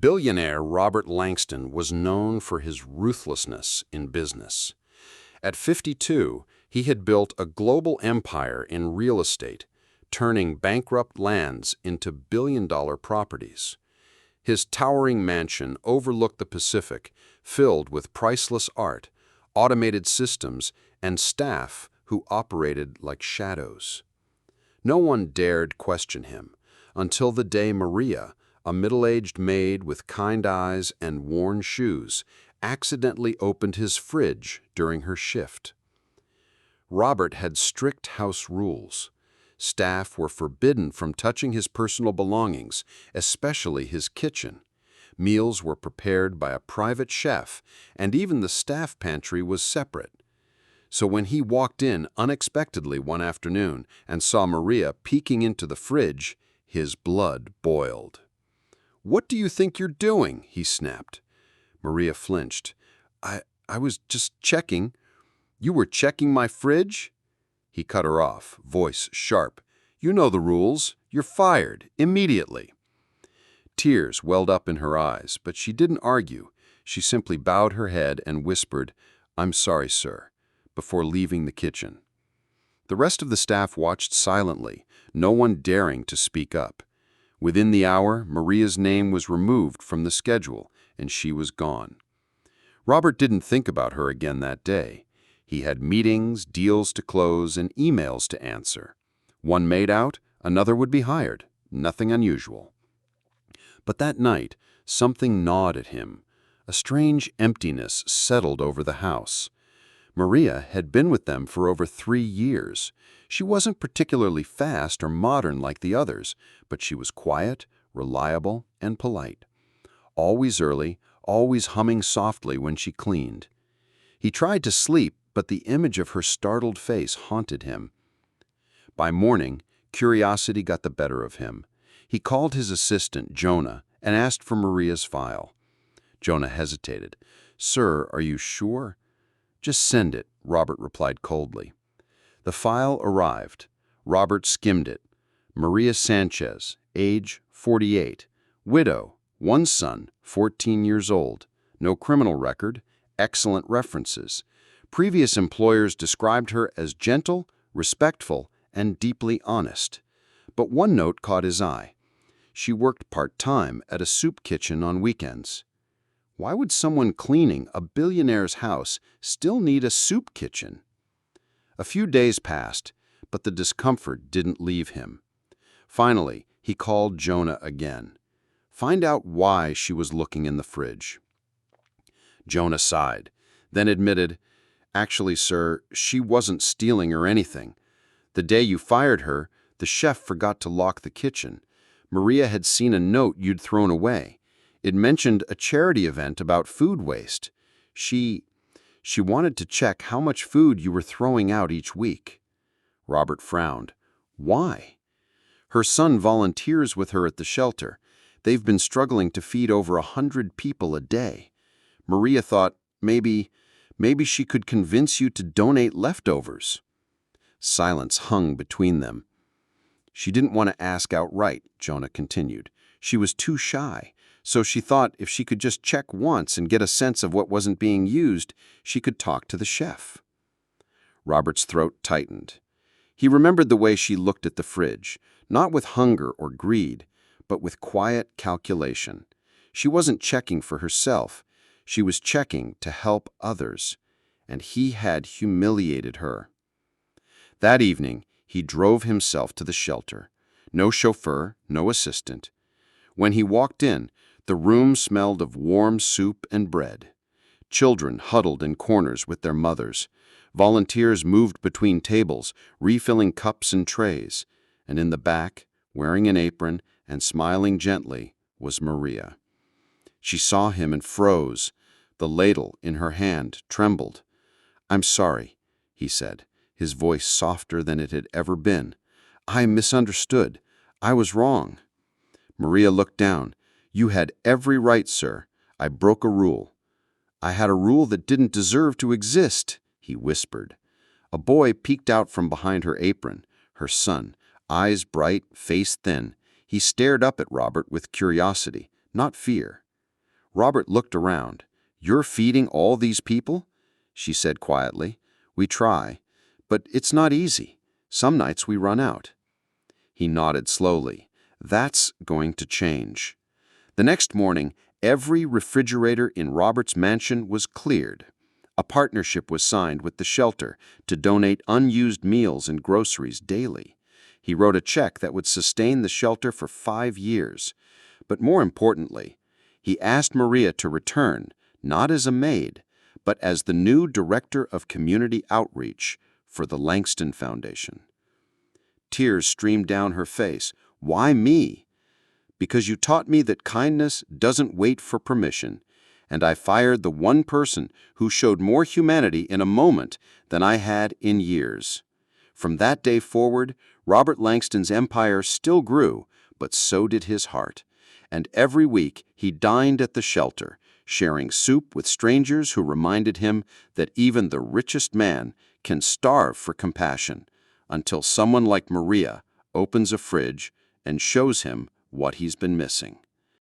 Billionaire Robert Langston was known for his ruthlessness in business. At 52, he had built a global empire in real estate, turning bankrupt lands into billion-dollar properties. His towering mansion overlooked the Pacific, filled with priceless art, automated systems, and staff who operated like shadows. No one dared question him, until the day Maria, a middle-aged maid with kind eyes and worn shoes, accidentally opened his fridge during her shift. Robert had strict house rules. Staff were forbidden from touching his personal belongings, especially his kitchen. Meals were prepared by a private chef, and even the staff pantry was separate. So when he walked in unexpectedly one afternoon and saw Maria peeking into the fridge, his blood boiled. "What do you think you're doing?" he snapped. Maria flinched. I was just checking." "You were checking my fridge?" He cut her off, voice sharp. "You know the rules. You're fired, immediately." Tears welled up in her eyes, but she didn't argue. She simply bowed her head and whispered, "I'm sorry, sir," before leaving the kitchen. The rest of the staff watched silently, no one daring to speak up. Within the hour, Maria's name was removed from the schedule, and she was gone. Robert didn't think about her again that day. He had meetings, deals to close, and emails to answer. One maid out, another would be hired. Nothing unusual. But that night, something gnawed at him. A strange emptiness settled over the house. Maria had been with them for over 3 years. She wasn't particularly fast or modern like the others, but she was quiet, reliable, and polite. Always early, always humming softly when she cleaned. He tried to sleep, but the image of her startled face haunted him. By morning, curiosity got the better of him. He called his assistant, Jonah, and asked for Maria's file. Jonah hesitated. "Sir, are you sure?" "Just send it," Robert replied coldly. The file arrived. Robert skimmed it. Maria Sanchez, age 48, widow, 1 son, 14 years old, no criminal record, excellent references. Previous employers described her as gentle, respectful, and deeply honest. But one note caught his eye. She worked part-time at a soup kitchen on weekends. Why would someone cleaning a billionaire's house still need a soup kitchen? A few days passed, but the discomfort didn't leave him. Finally, he called Jonah again. Find out why she was looking in the fridge. Jonah sighed, then admitted, "Actually, sir, she wasn't stealing or anything. The day you fired her, the chef forgot to lock the kitchen. Maria had seen a note you'd thrown away. It mentioned a charity event about food waste. She wanted to check how much food you were throwing out each week." Robert frowned. "Why?" "Her son volunteers with her at the shelter. They've been struggling to feed over 100 people a day. Maria thought maybe she could convince you to donate leftovers." Silence hung between them. "She didn't want to ask outright," Jonah continued. "She was too shy, so she thought if she could just check once and get a sense of what wasn't being used, she could talk to the chef." Robert's throat tightened. He remembered the way she looked at the fridge, not with hunger or greed, but with quiet calculation. She wasn't checking for herself. She was checking to help others, and he had humiliated her. That evening, he drove himself to the shelter. No chauffeur, no assistant. When he walked in, the room smelled of warm soup and bread. Children huddled in corners with their mothers. Volunteers moved between tables, refilling cups and trays. And in the back, wearing an apron and smiling gently, was Maria. She saw him and froze. The ladle in her hand trembled. "I'm sorry," he said, his voice softer than it had ever been. "I misunderstood. I was wrong." Maria looked down. "You had every right, sir. I broke a rule." "I had a rule that didn't deserve to exist," he whispered. A boy peeked out from behind her apron, her son, eyes bright, face thin. He stared up at Robert with curiosity, not fear. Robert looked around. "You're feeding all these people?" she said quietly. "We try, but it's not easy. Some nights we run out." He nodded slowly. "That's going to change." The next morning, every refrigerator in Robert's mansion was cleared. A partnership was signed with the shelter to donate unused meals and groceries daily. He wrote a check that would sustain the shelter for 5 years. But more importantly, he asked Maria to return, not as a maid, but as the new director of community outreach for the Langston Foundation. Tears streamed down her face. "Why me?" "Because you taught me that kindness doesn't wait for permission, and I fired the one person who showed more humanity in a moment than I had in years." From that day forward, Robert Langston's empire still grew, but so did his heart. And every week he dined at the shelter, sharing soup with strangers who reminded him that even the richest man can starve for compassion, until someone like Maria opens a fridge and shows him what he's been missing.